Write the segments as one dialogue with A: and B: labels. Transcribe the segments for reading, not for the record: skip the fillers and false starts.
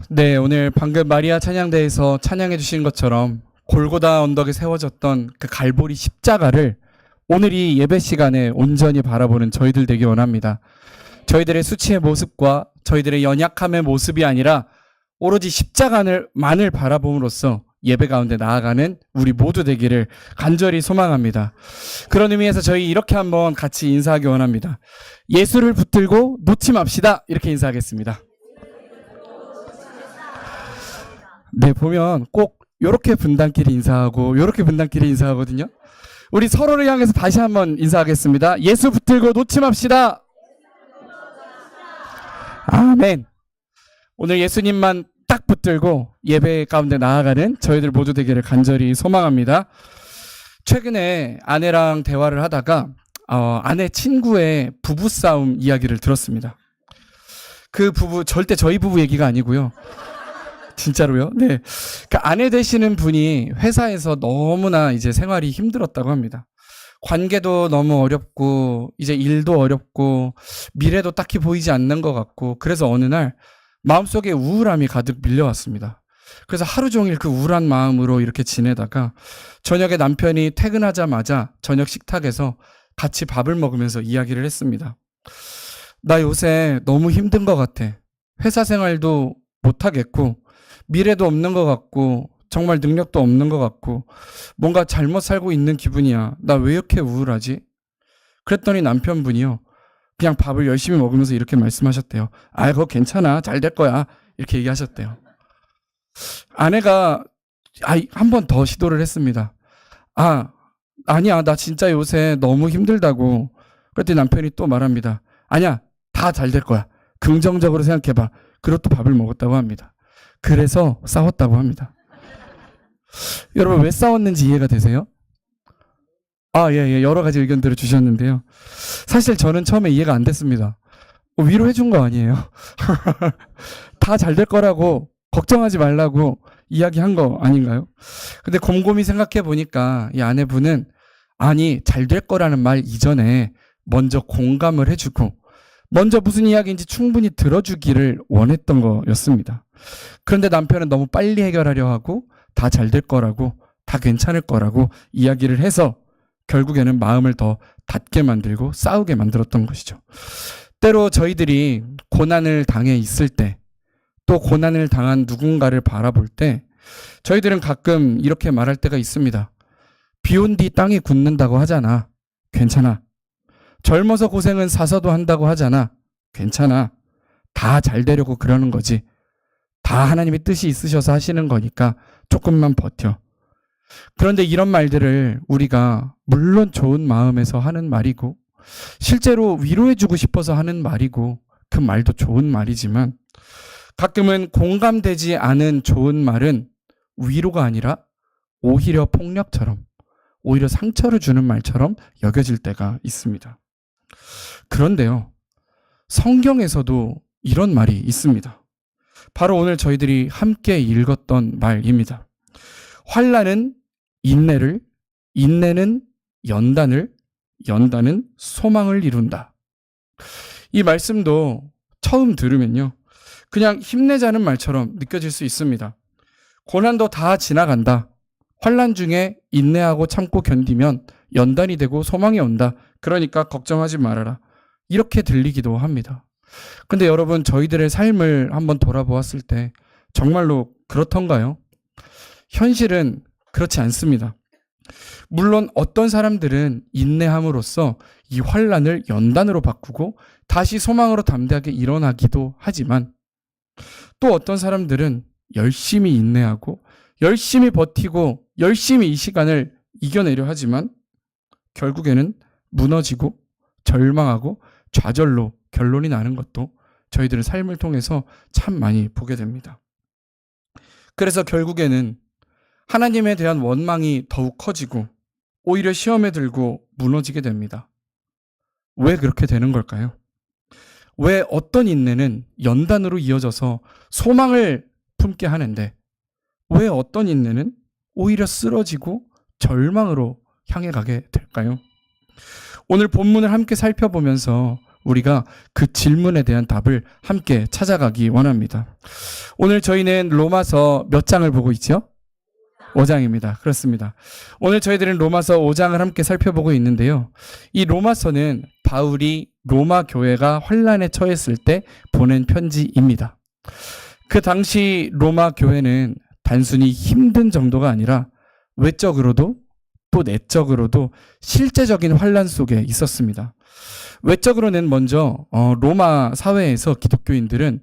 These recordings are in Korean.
A: 네, 오늘 방금 마리아 찬양대에서 찬양해 주신 것처럼 골고다 언덕에 세워졌던 그 갈보리 십자가를 오늘 이 예배 시간에 온전히 바라보는 저희들 되기 원합니다. 저희들의 수치의 모습과 저희들의 연약함의 모습이 아니라 오로지 십자가만을 바라봄으로써 예배 가운데 나아가는 우리 모두 되기를 간절히 소망합니다. 그런 의미에서 저희 이렇게 한번 같이 인사하기 원합니다. 예수를 붙들고 놓지 맙시다. 이렇게 인사하겠습니다. 네, 보면 꼭 요렇게 분단끼리 인사하고 요렇게 분단끼리 인사하거든요. 우리 서로를 향해서 다시 한번 인사하겠습니다. 예수 붙들고 놓지 맙시다. 아멘. 오늘 예수님만 딱 붙들고 예배 가운데 나아가는 저희들 모두 되기를 간절히 소망합니다. 최근에 아내랑 대화를 하다가 아내 친구의 부부싸움 이야기를 들었습니다. 그 부부 절대 저희 부부 얘기가 아니고요. 진짜로요? 네. 그 아내 되시는 분이 회사에서 너무나 이제 생활이 힘들었다고 합니다. 관계도 너무 어렵고, 이제 일도 어렵고, 미래도 딱히 보이지 않는 것 같고, 그래서 어느 날 마음속에 우울함이 가득 밀려왔습니다. 그래서 하루 종일 그 우울한 마음으로 이렇게 지내다가 저녁에 남편이 퇴근하자마자 저녁 식탁에서 같이 밥을 먹으면서 이야기를 했습니다. 나 요새 너무 힘든 것 같아. 회사 생활도 못하겠고, 미래도 없는 것 같고 정말 능력도 없는 것 같고 뭔가 잘못 살고 있는 기분이야. 나 왜 이렇게 우울하지? 그랬더니 남편분이요. 그냥 밥을 열심히 먹으면서 이렇게 말씀하셨대요. 아, 그거 괜찮아. 잘 될 거야. 이렇게 얘기하셨대요. 아내가 한 번 더 시도를 했습니다. 아니야. 나 진짜 요새 너무 힘들다고. 그랬더니 남편이 또 말합니다. 아니야. 다 잘 될 거야. 긍정적으로 생각해봐. 그리고 또 밥을 먹었다고 합니다. 그래서 싸웠다고 합니다. 여러분 왜 싸웠는지 이해가 되세요? 예. 여러 가지 의견들을 주셨는데요. 사실 저는 처음에 이해가 안 됐습니다. 위로해 준 거 아니에요? 다 잘 될 거라고 걱정하지 말라고 이야기한 거 아닌가요? 근데 곰곰이 생각해 보니까 이 아내분은 잘 될 거라는 말 이전에 먼저 공감을 해주고 먼저 무슨 이야기인지 충분히 들어주기를 원했던 거였습니다. 그런데 남편은 너무 빨리 해결하려 하고 다 잘 될 거라고 다 괜찮을 거라고 이야기를 해서 결국에는 마음을 더 닫게 만들고 싸우게 만들었던 것이죠. 때로 저희들이 고난을 당해 있을 때 또 고난을 당한 누군가를 바라볼 때 저희들은 가끔 이렇게 말할 때가 있습니다. 비 온 뒤 땅이 굳는다고 하잖아. 괜찮아. 젊어서 고생은 사서도 한다고 하잖아. 괜찮아. 다 잘 되려고 그러는 거지. 다 하나님의 뜻이 있으셔서 하시는 거니까 조금만 버텨. 그런데 이런 말들을 우리가 물론 좋은 마음에서 하는 말이고 실제로 위로해주고 싶어서 하는 말이고 그 말도 좋은 말이지만 가끔은 공감되지 않은 좋은 말은 위로가 아니라 오히려 폭력처럼 오히려 상처를 주는 말처럼 여겨질 때가 있습니다. 그런데요, 성경에서도 이런 말이 있습니다. 바로 오늘 저희들이 함께 읽었던 말입니다. 환난은 인내를, 인내는 연단을, 연단은 소망을 이룬다. 이 말씀도 처음 들으면요, 그냥 힘내자는 말처럼 느껴질 수 있습니다. 고난도 다 지나간다. 환난 중에 인내하고 참고 견디면 연단이 되고 소망이 온다. 그러니까 걱정하지 말아라. 이렇게 들리기도 합니다. 근데 여러분, 저희들의 삶을 한번 돌아보았을 때 정말로 그렇던가요? 현실은 그렇지 않습니다. 물론 어떤 사람들은 인내함으로써 이 환난을 연단으로 바꾸고 다시 소망으로 담대하게 일어나기도 하지만 또 어떤 사람들은 열심히 인내하고 열심히 버티고 열심히 이 시간을 이겨내려 하지만 결국에는 무너지고 절망하고 좌절로 결론이 나는 것도 저희들은 삶을 통해서 참 많이 보게 됩니다. 그래서 결국에는 하나님에 대한 원망이 더욱 커지고 오히려 시험에 들고 무너지게 됩니다. 왜 그렇게 되는 걸까요? 왜 어떤 인내는 연단으로 이어져서 소망을 품게 하는데 왜 어떤 인내는 오히려 쓰러지고 절망으로 향해 가게 될까요? 오늘 본문을 함께 살펴보면서 우리가 그 질문에 대한 답을 함께 찾아가기 원합니다. 오늘 저희는 로마서 몇 장을 보고 있죠? 5장입니다. 그렇습니다. 오늘 저희들은 로마서 5장을 함께 살펴보고 있는데요. 이 로마서는 바울이 로마 교회가 환란에 처했을 때 보낸 편지입니다. 그 당시 로마 교회는 단순히 힘든 정도가 아니라 외적으로도 또 내적으로도 실제적인 환란 속에 있었습니다. 외적으로는 먼저 로마 사회에서 기독교인들은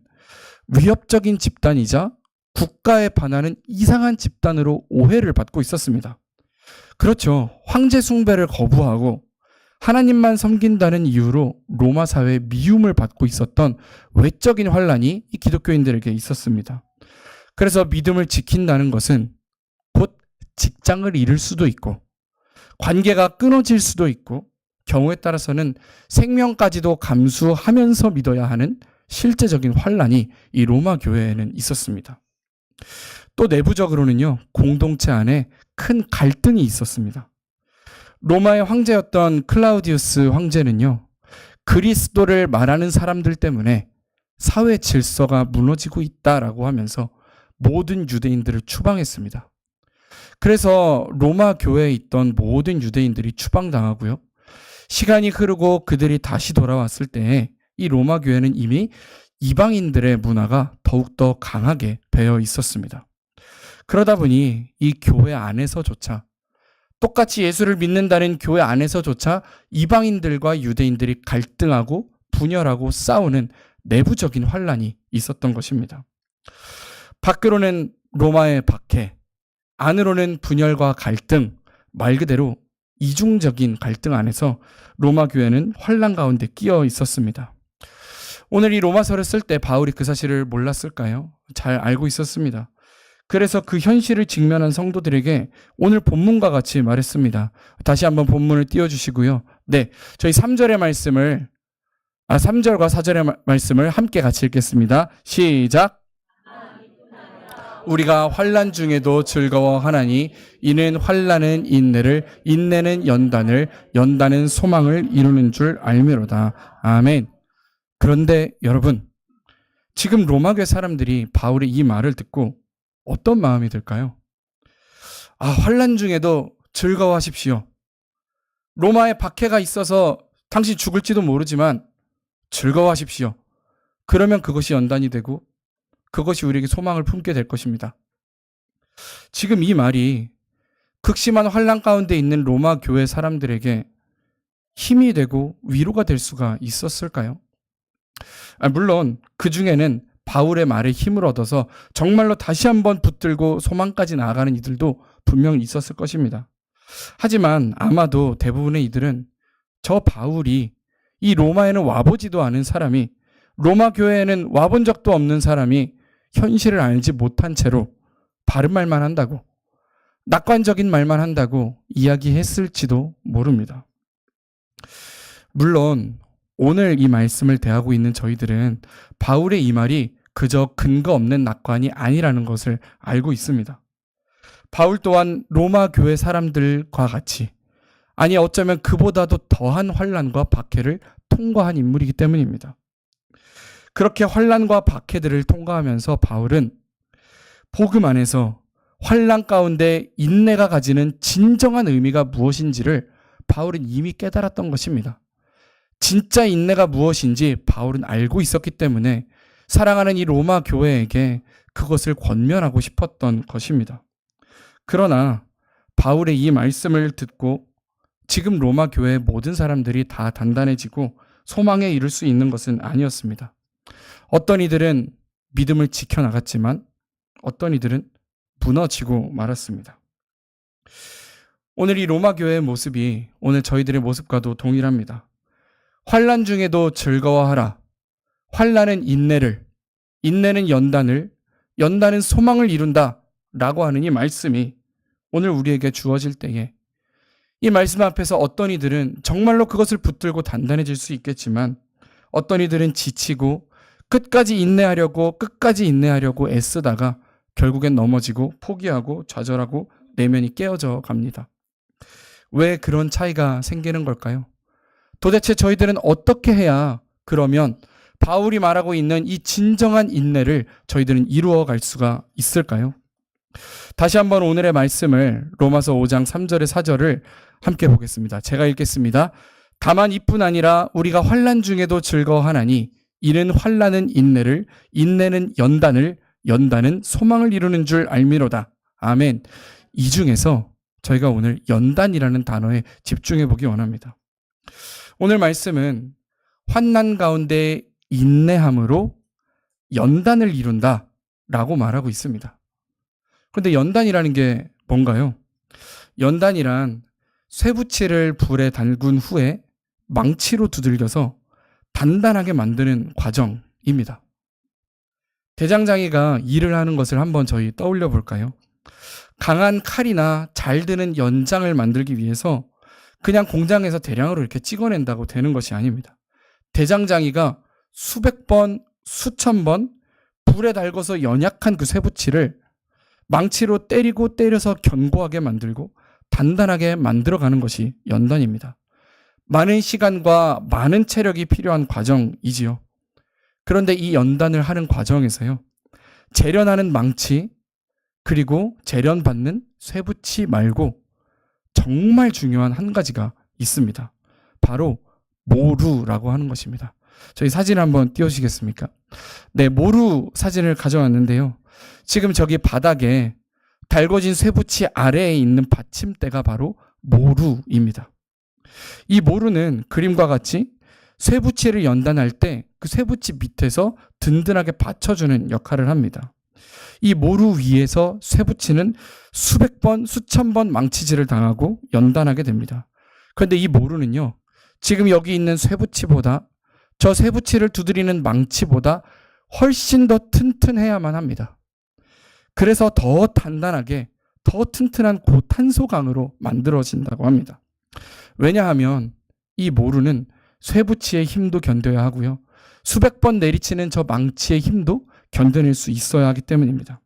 A: 위협적인 집단이자 국가에 반하는 이상한 집단으로 오해를 받고 있었습니다. 그렇죠. 황제 숭배를 거부하고 하나님만 섬긴다는 이유로 로마 사회에 미움을 받고 있었던 외적인 환란이 이 기독교인들에게 있었습니다. 그래서 믿음을 지킨다는 것은 곧 직장을 잃을 수도 있고 관계가 끊어질 수도 있고 경우에 따라서는 생명까지도 감수하면서 믿어야 하는 실제적인 환란이 이 로마 교회에는 있었습니다. 또 내부적으로는요, 공동체 안에 큰 갈등이 있었습니다. 로마의 황제였던 클라우디우스 황제는요, 그리스도를 말하는 사람들 때문에 사회 질서가 무너지고 있다라고 하면서 모든 유대인들을 추방했습니다. 그래서 로마 교회에 있던 모든 유대인들이 추방당하고요. 시간이 흐르고 그들이 다시 돌아왔을 때 이 로마 교회는 이미 이방인들의 문화가 더욱더 강하게 배어 있었습니다. 그러다 보니 이 교회 안에서조차 똑같이 예수를 믿는다는 교회 안에서조차 이방인들과 유대인들이 갈등하고 분열하고 싸우는 내부적인 환란이 있었던 것입니다. 밖으로는 로마의 박해, 안으로는 분열과 갈등, 말 그대로 이중적인 갈등 안에서 로마 교회는 환란 가운데 끼어 있었습니다. 오늘 이 로마서를 쓸 때 바울이 그 사실을 몰랐을까요? 잘 알고 있었습니다. 그래서 그 현실을 직면한 성도들에게 오늘 본문과 같이 말했습니다. 다시 한번 본문을 띄워주시고요. 네, 저희 3절의 말씀을 3절과 4절의 말씀을 함께 같이 읽겠습니다. 시작. 우리가 환난 중에도 즐거워하나니 이는 환난은 인내를, 인내는 연단을, 연단은 소망을 이루는 줄 알미로다. 아멘. 그런데 여러분, 지금 로마교회 사람들이 바울의 이 말을 듣고 어떤 마음이 들까요? 환난 중에도 즐거워하십시오. 로마의 박해가 있어서 당신 죽을지도 모르지만 즐거워하십시오. 그러면 그것이 연단이 되고 그것이 우리에게 소망을 품게 될 것입니다. 지금 이 말이 극심한 환난 가운데 있는 로마 교회 사람들에게 힘이 되고 위로가 될 수가 있었을까요? 물론 그 중에는 바울의 말에 힘을 얻어서 정말로 다시 한번 붙들고 소망까지 나아가는 이들도 분명히 있었을 것입니다. 하지만 아마도 대부분의 이들은 저 바울이 이 로마에는 와보지도 않은 사람이, 로마 교회에는 와본 적도 없는 사람이 현실을 알지 못한 채로 바른 말만 한다고, 낙관적인 말만 한다고 이야기했을지도 모릅니다. 물론 오늘 이 말씀을 대하고 있는 저희들은 바울의 이 말이 그저 근거 없는 낙관이 아니라는 것을 알고 있습니다. 바울 또한 로마 교회 사람들과 같이, 아니 어쩌면 그보다도 더한 환난과 박해를 통과한 인물이기 때문입니다. 그렇게 환난과 박해들을 통과하면서 바울은 복음 안에서 환난 가운데 인내가 가지는 진정한 의미가 무엇인지를 바울은 이미 깨달았던 것입니다. 진짜 인내가 무엇인지 바울은 알고 있었기 때문에 사랑하는 이 로마 교회에게 그것을 권면하고 싶었던 것입니다. 그러나 바울의 이 말씀을 듣고 지금 로마 교회의 모든 사람들이 다 단단해지고 소망에 이를 수 있는 것은 아니었습니다. 어떤 이들은 믿음을 지켜나갔지만 어떤 이들은 무너지고 말았습니다. 오늘 이 로마 교회의 모습이 오늘 저희들의 모습과도 동일합니다. 환난 중에도 즐거워하라. 환난은 인내를, 인내는 연단을, 연단은 소망을 이룬다 라고 하는 이 말씀이 오늘 우리에게 주어질 때에 이 말씀 앞에서 어떤 이들은 정말로 그것을 붙들고 단단해질 수 있겠지만 어떤 이들은 지치고 끝까지 인내하려고 애쓰다가 결국엔 넘어지고 포기하고 좌절하고 내면이 깨어져 갑니다. 왜 그런 차이가 생기는 걸까요? 도대체 저희들은 어떻게 해야 그러면 바울이 말하고 있는 이 진정한 인내를 저희들은 이루어갈 수가 있을까요? 다시 한번 오늘의 말씀을 로마서 5장 3절의 4절을 함께 보겠습니다. 제가 읽겠습니다. 다만 이뿐 아니라 우리가 환난 중에도 즐거워하나니 이는 환난은 인내를, 인내는 연단을, 연단은 소망을 이루는 줄 알미로다. 아멘. 이 중에서 저희가 오늘 연단이라는 단어에 집중해 보기 원합니다. 오늘 말씀은 환난 가운데 인내함으로 연단을 이룬다 라고 말하고 있습니다. 그런데 연단이라는 게 뭔가요? 연단이란 쇠붙이를 불에 달군 후에 망치로 두들겨서 단단하게 만드는 과정입니다. 대장장이가 일을 하는 것을 한번 저희 떠올려 볼까요? 강한 칼이나 잘 드는 연장을 만들기 위해서 그냥 공장에서 대량으로 이렇게 찍어낸다고 되는 것이 아닙니다. 대장장이가 수백 번, 수천 번 불에 달궈서 연약한 그 쇠붙이를 망치로 때리고 때려서 견고하게 만들고 단단하게 만들어가는 것이 연단입니다. 많은 시간과 많은 체력이 필요한 과정이지요. 그런데 이 연단을 하는 과정에서요, 재련하는 망치 그리고 재련받는 쇠붙이 말고 정말 중요한 한 가지가 있습니다. 바로 모루라고 하는 것입니다. 저희 사진 한번 띄워주시겠습니까? 네, 모루 사진을 가져왔는데요. 지금 저기 바닥에 달궈진 쇠붙이 아래에 있는 받침대가 바로 모루입니다. 이 모루는 그림과 같이 쇠붙이를 연단할 때 그 쇠붙이 밑에서 든든하게 받쳐주는 역할을 합니다. 이 모루 위에서 쇠붙이는 수백 번, 수천 번 망치질을 당하고 연단하게 됩니다. 그런데 이 모루는요, 지금 여기 있는 쇠붙이보다 저 쇠붙이를 두드리는 망치보다 훨씬 더 튼튼해야만 합니다. 그래서 더 단단하게, 더 튼튼한 고탄소강으로 만들어진다고 합니다. 왜냐하면 이 모루는 쇠붙이의 힘도 견뎌야 하고요, 수백 번 내리치는 저 망치의 힘도 견뎌낼 수 있어야 하기 때문입니다.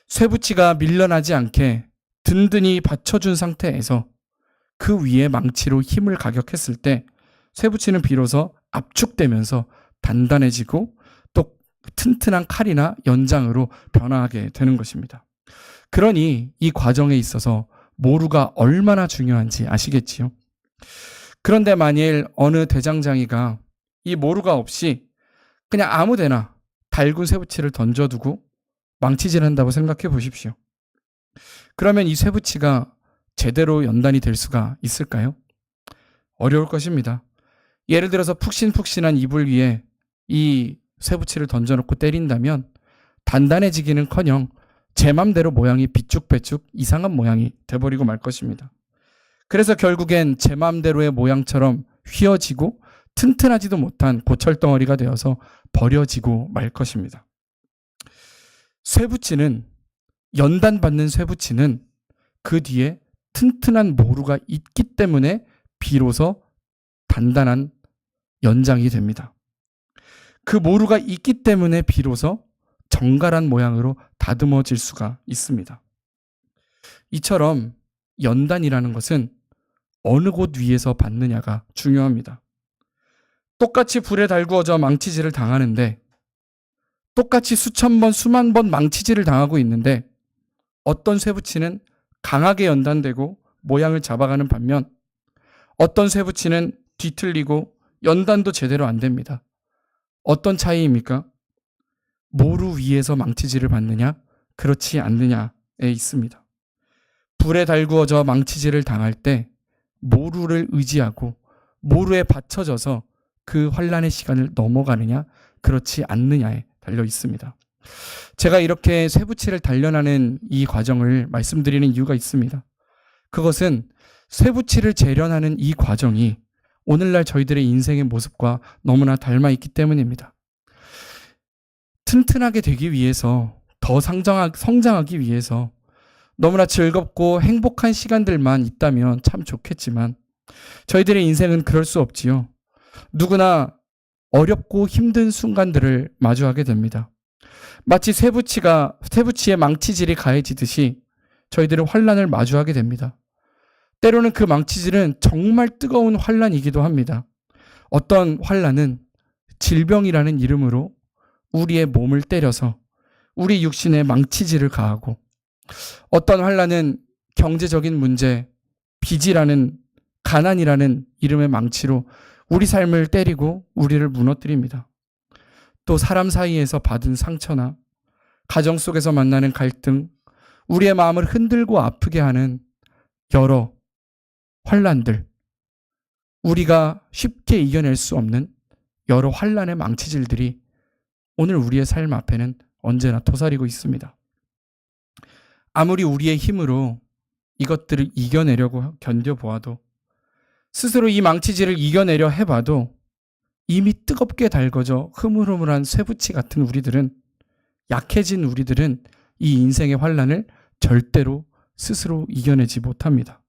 A: 쇠붙이가 밀려나지 않게 든든히 받쳐준 상태에서 그 위에 망치로 힘을 가격했을 때 쇠붙이는 비로소 압축되면서 단단해지고 또 튼튼한 칼이나 연장으로 변화하게 되는 것입니다. 그러니 이 과정에 있어서 모루가 얼마나 중요한지 아시겠지요? 그런데 만일 어느 대장장이가 이 모루가 없이 그냥 아무데나 달군 쇠붙이를 던져두고 망치질한다고 생각해 보십시오. 그러면 이 쇠붙이가 제대로 연단이 될 수가 있을까요? 어려울 것입니다. 예를 들어서 푹신푹신한 이불 위에 이 쇠붙이를 던져놓고 때린다면 단단해지기는커녕 제 맘대로 모양이 비쭉배쭉 이상한 모양이 돼버리고 말 것입니다. 그래서 결국엔 제 맘대로의 모양처럼 휘어지고 튼튼하지도 못한 고철덩어리가 되어서 버려지고 말 것입니다. 쇠붙이는, 연단받는 쇠붙이는 그 뒤에 튼튼한 모루가 있기 때문에 비로소 단단한 연장이 됩니다. 그 모루가 있기 때문에 비로소 정갈한 모양으로 다듬어질 수가 있습니다. 이처럼 연단이라는 것은 어느 곳 위에서 받느냐가 중요합니다. 똑같이 불에 달구어져 망치질을 당하는데, 똑같이 수천 번, 수만 번 망치질을 당하고 있는데 어떤 쇠붙이는 강하게 연단되고 모양을 잡아가는 반면 어떤 쇠붙이는 뒤틀리고 연단도 제대로 안 됩니다. 어떤 차이입니까? 모루 위에서 망치질을 받느냐, 그렇지 않느냐에 있습니다. 불에 달구어져 망치질을 당할 때 모루를 의지하고 모루에 받쳐져서 그 환난의 시간을 넘어가느냐, 그렇지 않느냐에 달려 있습니다. 제가 이렇게 쇠붙이를 단련하는 이 과정을 말씀드리는 이유가 있습니다. 그것은 쇠붙이를 재련하는 이 과정이 오늘날 저희들의 인생의 모습과 너무나 닮아 있기 때문입니다. 튼튼하게 되기 위해서, 더 성장하기 위해서 너무나 즐겁고 행복한 시간들만 있다면 참 좋겠지만 저희들의 인생은 그럴 수 없지요. 누구나 어렵고 힘든 순간들을 마주하게 됩니다. 마치 쇠붙이에 망치질이 가해지듯이 저희들은 환난을 마주하게 됩니다. 때로는 그 망치질은 정말 뜨거운 환난이기도 합니다. 어떤 환난은 질병이라는 이름으로 우리의 몸을 때려서 우리 육신에 망치질을 가하고, 어떤 환난은 경제적인 문제, 빚이라는, 가난이라는 이름의 망치로 우리 삶을 때리고 우리를 무너뜨립니다. 또 사람 사이에서 받은 상처나 가정 속에서 만나는 갈등, 우리의 마음을 흔들고 아프게 하는 여러 환난들, 우리가 쉽게 이겨낼 수 없는 여러 환난의 망치질들이 오늘 우리의 삶 앞에는 언제나 도사리고 있습니다. 아무리 우리의 힘으로 이것들을 이겨내려고 견뎌보아도, 스스로 이 망치질을 이겨내려 해봐도 이미 뜨겁게 달궈져 흐물흐물한 쇠붙이 같은 우리들은, 약해진 우리들은 이 인생의 환난을 절대로 스스로 이겨내지 못합니다.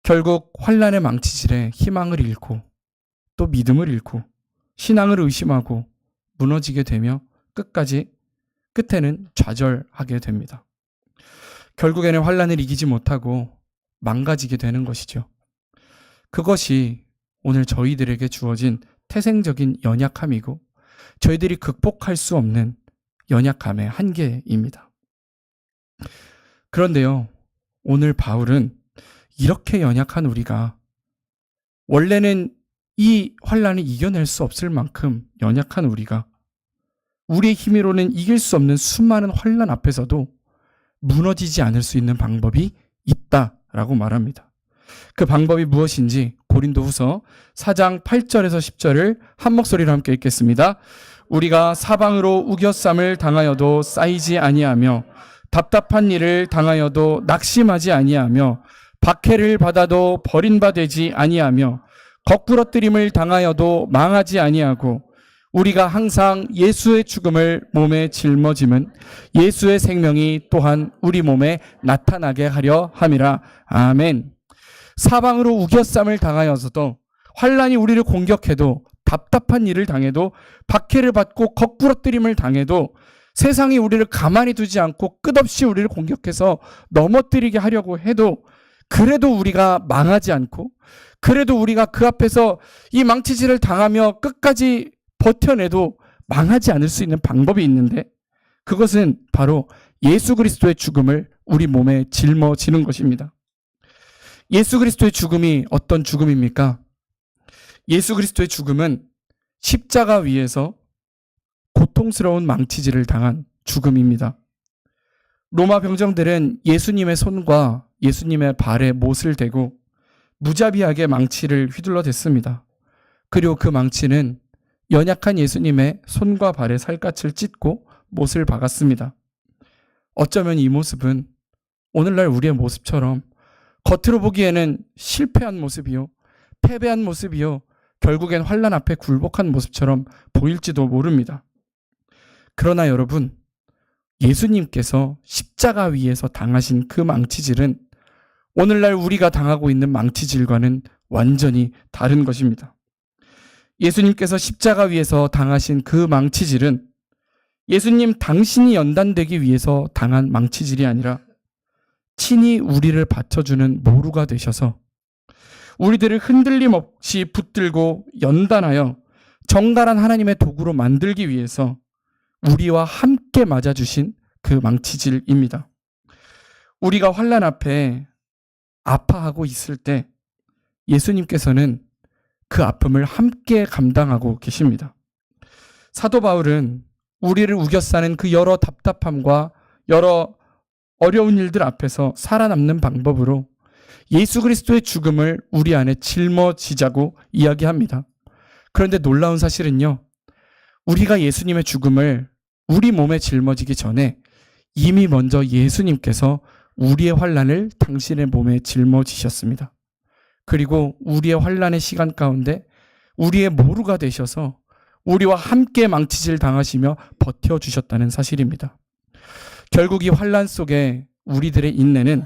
A: 결국 환난의 망치질에 희망을 잃고 또 믿음을 잃고 신앙을 의심하고 무너지게 되며 끝에는 좌절하게 됩니다. 결국에는 환난을 이기지 못하고 망가지게 되는 것이죠. 그것이 오늘 저희들에게 주어진 태생적인 연약함이고 저희들이 극복할 수 없는 연약함의 한계입니다. 그런데요, 오늘 바울은 이렇게 연약한 우리가, 원래는 이 환난을 이겨낼 수 없을 만큼 연약한 우리가 우리의 힘으로는 이길 수 없는 수많은 환난 앞에서도 무너지지 않을 수 있는 방법이 있다라고 말합니다. 그 방법이 무엇인지 고린도후서 4장 8절에서 10절을 한 목소리로 함께 읽겠습니다. 우리가 사방으로 우겨쌈을 당하여도 쌓이지 아니하며 답답한 일을 당하여도 낙심하지 아니하며 박해를 받아도 버림받지 아니하며 거꾸러뜨림을 당하여도 망하지 아니하고 우리가 항상 예수의 죽음을 몸에 짊어짐은 예수의 생명이 또한 우리 몸에 나타나게 하려 함이라. 아멘. 사방으로 우겨쌈을 당하여서도, 환난이 우리를 공격해도, 답답한 일을 당해도, 박해를 받고 거꾸러뜨림을 당해도, 세상이 우리를 가만히 두지 않고 끝없이 우리를 공격해서 넘어뜨리게 하려고 해도, 그래도 우리가 망하지 않고, 그래도 우리가 그 앞에서 이 망치질을 당하며 끝까지 버텨내도 망하지 않을 수 있는 방법이 있는데, 그것은 바로 예수 그리스도의 죽음을 우리 몸에 짊어지는 것입니다. 예수 그리스도의 죽음이 어떤 죽음입니까? 예수 그리스도의 죽음은 십자가 위에서 고통스러운 망치질을 당한 죽음입니다. 로마 병정들은 예수님의 손과 예수님의 발에 못을 대고 무자비하게 망치를 휘둘러 댔습니다. 그리고 그 망치는 연약한 예수님의 손과 발에 살갗을 찢고 못을 박았습니다. 어쩌면 이 모습은 오늘날 우리의 모습처럼 겉으로 보기에는 실패한 모습이요, 패배한 모습이요, 결국엔 환난 앞에 굴복한 모습처럼 보일지도 모릅니다. 그러나 여러분, 예수님께서 십자가 위에서 당하신 그 망치질은 오늘날 우리가 당하고 있는 망치질과는 완전히 다른 것입니다. 예수님께서 십자가 위에서 당하신 그 망치질은 예수님 당신이 연단되기 위해서 당한 망치질이 아니라 친히 우리를 받쳐주는 모루가 되셔서 우리들을 흔들림 없이 붙들고 연단하여 정갈한 하나님의 도구로 만들기 위해서 우리와 함께 맞아주신 그 망치질입니다. 우리가 환난 앞에 아파하고 있을 때 예수님께서는 그 아픔을 함께 감당하고 계십니다. 사도 바울은 우리를 우겨싸는 그 여러 답답함과 여러 어려운 일들 앞에서 살아남는 방법으로 예수 그리스도의 죽음을 우리 안에 짊어지자고 이야기합니다. 그런데 놀라운 사실은요, 우리가 예수님의 죽음을 우리 몸에 짊어지기 전에 이미 먼저 예수님께서 우리의 환난을 당신의 몸에 짊어지셨습니다. 그리고 우리의 환난의 시간 가운데 우리의 모루가 되셔서 우리와 함께 망치질 당하시며 버텨주셨다는 사실입니다. 결국 이 환난 속에 우리들의 인내는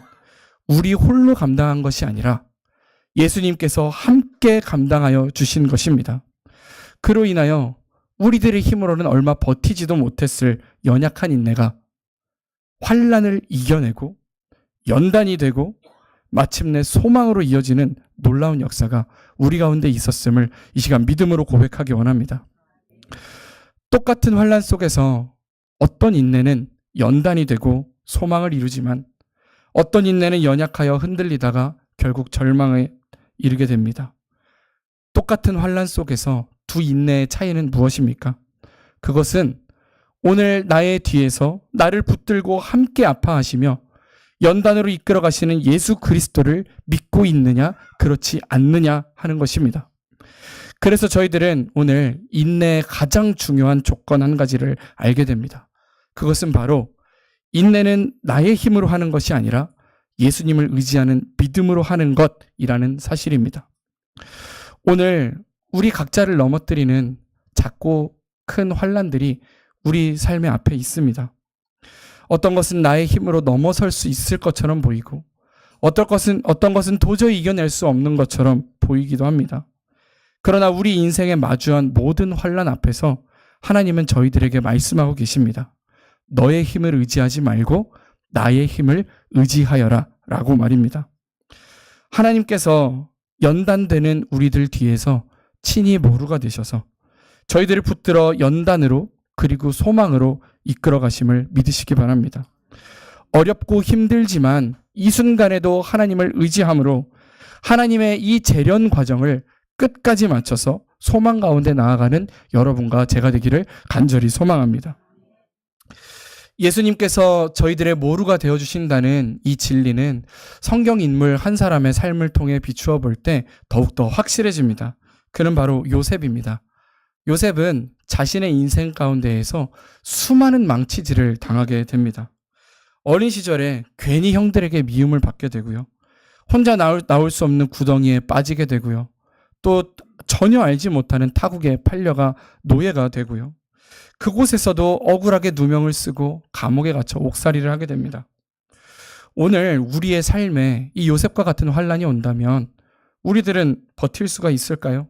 A: 우리 홀로 감당한 것이 아니라 예수님께서 함께 감당하여 주신 것입니다. 그로 인하여 우리들의 힘으로는 얼마 버티지도 못했을 연약한 인내가 환난을 이겨내고 연단이 되고 마침내 소망으로 이어지는 놀라운 역사가 우리 가운데 있었음을 이 시간 믿음으로 고백하기 원합니다. 똑같은 환난 속에서 어떤 인내는 연단이 되고 소망을 이루지만 어떤 인내는 연약하여 흔들리다가 결국 절망에 이르게 됩니다. 똑같은 환난 속에서 두 인내의 차이는 무엇입니까? 그것은 오늘 나의 뒤에서 나를 붙들고 함께 아파하시며 연단으로 이끌어 가시는 예수 그리스도를 믿고 있느냐 그렇지 않느냐 하는 것입니다. 그래서 저희들은 오늘 인내의 가장 중요한 조건 한 가지를 알게 됩니다. 그것은 바로 인내는 나의 힘으로 하는 것이 아니라 예수님을 의지하는 믿음으로 하는 것이라는 사실입니다. 오늘 우리 각자를 넘어뜨리는 작고 큰 환난들이 우리 삶의 앞에 있습니다. 어떤 것은 나의 힘으로 넘어설 수 있을 것처럼 보이고 어떤 것은 도저히 이겨낼 수 없는 것처럼 보이기도 합니다. 그러나 우리 인생에 마주한 모든 환난 앞에서 하나님은 저희들에게 말씀하고 계십니다. 너의 힘을 의지하지 말고 나의 힘을 의지하여라 라고 말입니다. 하나님께서 연단되는 우리들 뒤에서 친히 모루가 되셔서 저희들을 붙들어 연단으로 그리고 소망으로 이끌어 가심을 믿으시기 바랍니다. 어렵고 힘들지만 이 순간에도 하나님을 의지함으로 하나님의 이 재련 과정을 끝까지 마쳐서 소망 가운데 나아가는 여러분과 제가 되기를 간절히 소망합니다. 예수님께서 저희들의 모루가 되어주신다는 이 진리는 성경 인물 한 사람의 삶을 통해 비추어 볼 때 더욱더 확실해집니다. 그는 바로 요셉입니다. 요셉은 자신의 인생 가운데에서 수많은 망치질을 당하게 됩니다. 어린 시절에 괜히 형들에게 미움을 받게 되고요. 혼자 나올 수 없는 구덩이에 빠지게 되고요. 또 전혀 알지 못하는 타국에 팔려가 노예가 되고요. 그곳에서도 억울하게 누명을 쓰고 감옥에 갇혀 옥살이를 하게 됩니다. 오늘 우리의 삶에 이 요셉과 같은 환난이 온다면 우리들은 버틸 수가 있을까요?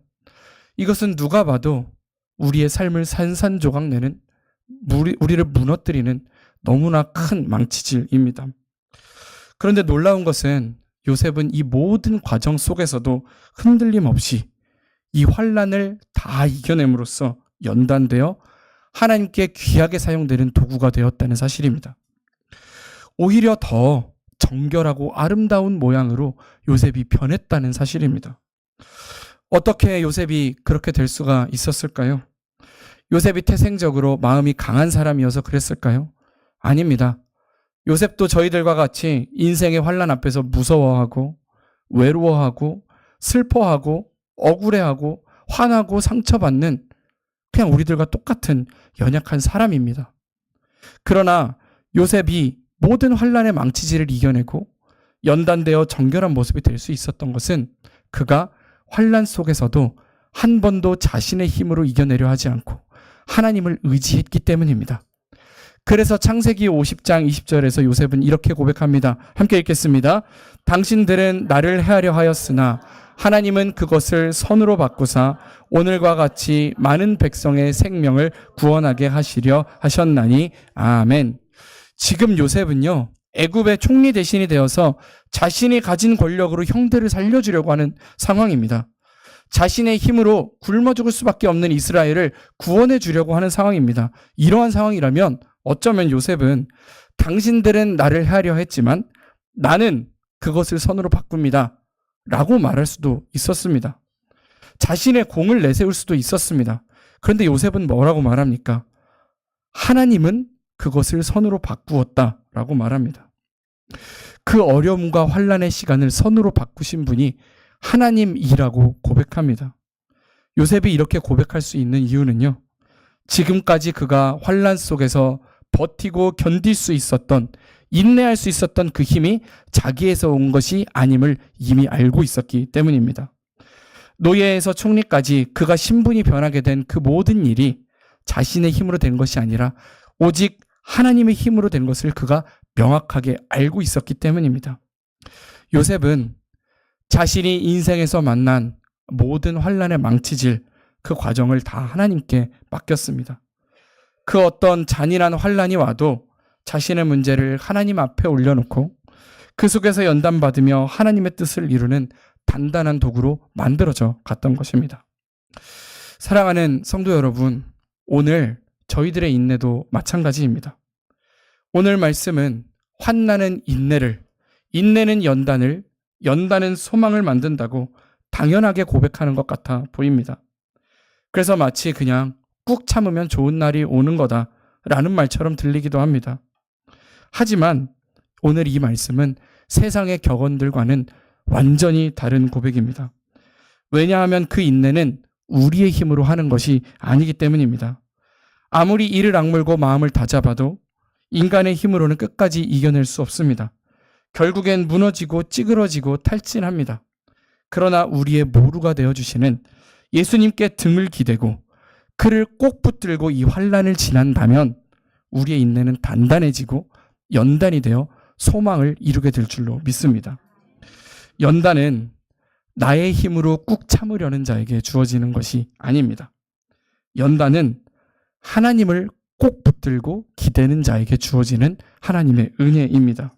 A: 이것은 누가 봐도 우리의 삶을 산산조각 내는, 우리를 무너뜨리는 너무나 큰 망치질입니다. 그런데 놀라운 것은 요셉은 이 모든 과정 속에서도 흔들림 없이 이 환난을 다 이겨냄으로써 연단되어 하나님께 귀하게 사용되는 도구가 되었다는 사실입니다. 오히려 더 정결하고 아름다운 모양으로 요셉이 변했다는 사실입니다. 어떻게 요셉이 그렇게 될 수가 있었을까요? 요셉이 태생적으로 마음이 강한 사람이어서 그랬을까요? 아닙니다. 요셉도 저희들과 같이 인생의 환난 앞에서 무서워하고 외로워하고 슬퍼하고 억울해하고 화나고 상처받는 그냥 우리들과 똑같은 연약한 사람입니다. 그러나 요셉이 모든 환난의 망치질을 이겨내고 연단되어 정결한 모습이 될 수 있었던 것은 그가 환난 속에서도 한 번도 자신의 힘으로 이겨내려 하지 않고 하나님을 의지했기 때문입니다. 그래서 창세기 50장 20절에서 요셉은 이렇게 고백합니다. 함께 읽겠습니다. 당신들은 나를 해하려 하였으나 하나님은 그것을 선으로 바꾸사 오늘과 같이 많은 백성의 생명을 구원하게 하시려 하셨나니 아멘. 지금 요셉은요, 애굽의 총리 대신이 되어서 자신이 가진 권력으로 형들을 살려주려고 하는 상황입니다. 자신의 힘으로 굶어 죽을 수밖에 없는 이스라엘을 구원해 주려고 하는 상황입니다. 이러한 상황이라면 어쩌면 요셉은 당신들은 나를 해하려 했지만 나는 그것을 선으로 바꿉니다 라고 말할 수도 있었습니다. 자신의 공을 내세울 수도 있었습니다. 그런데 요셉은 뭐라고 말합니까? 하나님은 그것을 선으로 바꾸었다 라고 말합니다. 그 어려움과 환난의 시간을 선으로 바꾸신 분이 하나님이라고 고백합니다. 요셉이 이렇게 고백할 수 있는 이유는요, 지금까지 그가 환난 속에서 버티고 견딜 수 있었던, 인내할 수 있었던 그 힘이 자기에서 온 것이 아님을 이미 알고 있었기 때문입니다. 노예에서 총리까지 그가 신분이 변하게 된 그 모든 일이 자신의 힘으로 된 것이 아니라 오직 하나님의 힘으로 된 것을 그가 명확하게 알고 있었기 때문입니다. 요셉은 자신이 인생에서 만난 모든 환난의 망치질, 그 과정을 다 하나님께 맡겼습니다. 그 어떤 잔인한 환난이 와도 자신의 문제를 하나님 앞에 올려놓고 그 속에서 연단받으며 하나님의 뜻을 이루는 단단한 도구로 만들어져 갔던 것입니다. 사랑하는 성도 여러분, 오늘 저희들의 인내도 마찬가지입니다. 오늘 말씀은 환난은 인내를, 인내는 연단을, 연단은 소망을 만든다고 당연하게 고백하는 것 같아 보입니다. 그래서 마치 그냥 꾹 참으면 좋은 날이 오는 거다라는 말처럼 들리기도 합니다. 하지만 오늘 이 말씀은 세상의 격언들과는 완전히 다른 고백입니다. 왜냐하면 그 인내는 우리의 힘으로 하는 것이 아니기 때문입니다. 아무리 이를 악물고 마음을 다잡아도 인간의 힘으로는 끝까지 이겨낼 수 없습니다. 결국엔 무너지고 찌그러지고 탈진합니다. 그러나 우리의 모루가 되어주시는 예수님께 등을 기대고 그를 꼭 붙들고 이 환난을 지난다면 우리의 인내는 단단해지고 연단이 되어 소망을 이루게 될 줄로 믿습니다. 연단은 나의 힘으로 꾹 참으려는 자에게 주어지는 것이 아닙니다. 연단은 하나님을 꼭 붙들고 기대는 자에게 주어지는 하나님의 은혜입니다.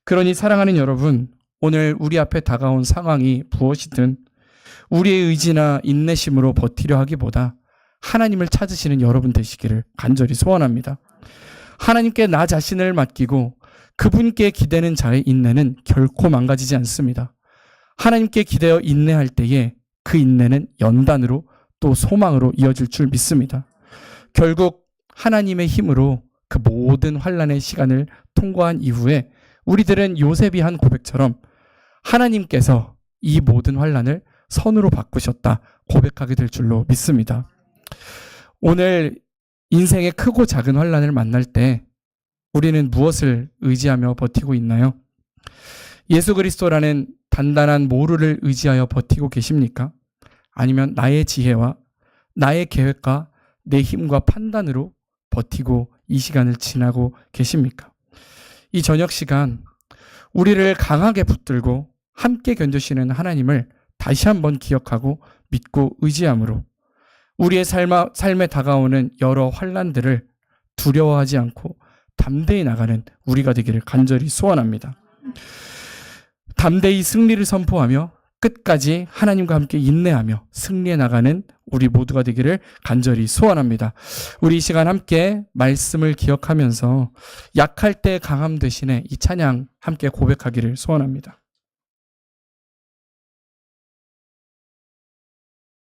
A: 그러니 사랑하는 여러분, 오늘 우리 앞에 다가온 상황이 무엇이든 우리의 의지나 인내심으로 버티려 하기보다 하나님을 찾으시는 여러분 되시기를 간절히 소원합니다. 하나님께 나 자신을 맡기고 그분께 기대는 자의 인내는 결코 망가지지 않습니다. 하나님께 기대어 인내할 때에 그 인내는 연단으로 또 소망으로 이어질 줄 믿습니다. 결국 하나님의 힘으로 그 모든 환난의 시간을 통과한 이후에 우리들은 요셉이 한 고백처럼 하나님께서 이 모든 환난을 선으로 바꾸셨다 고백하게 될 줄로 믿습니다. 오늘 인생의 크고 작은 환난을 만날 때 우리는 무엇을 의지하며 버티고 있나요? 예수 그리스도라는 단단한 모루를 의지하여 버티고 계십니까? 아니면 나의 지혜와 나의 계획과 내 힘과 판단으로 버티고 이 시간을 지나고 계십니까? 이 저녁 시간 우리를 강하게 붙들고 함께 견디시는 하나님을 다시 한번 기억하고 믿고 의지함으로 우리의 삶에 다가오는 여러 환난들을 두려워하지 않고 담대히 나가는 우리가 되기를 간절히 소원합니다. 담대히 승리를 선포하며 끝까지 하나님과 함께 인내하며 승리해 나가는 우리 모두가 되기를 간절히 소원합니다. 우리 이 시간 함께 말씀을 기억하면서 약할 때 강함 대신에 이 찬양 함께 고백하기를 소원합니다.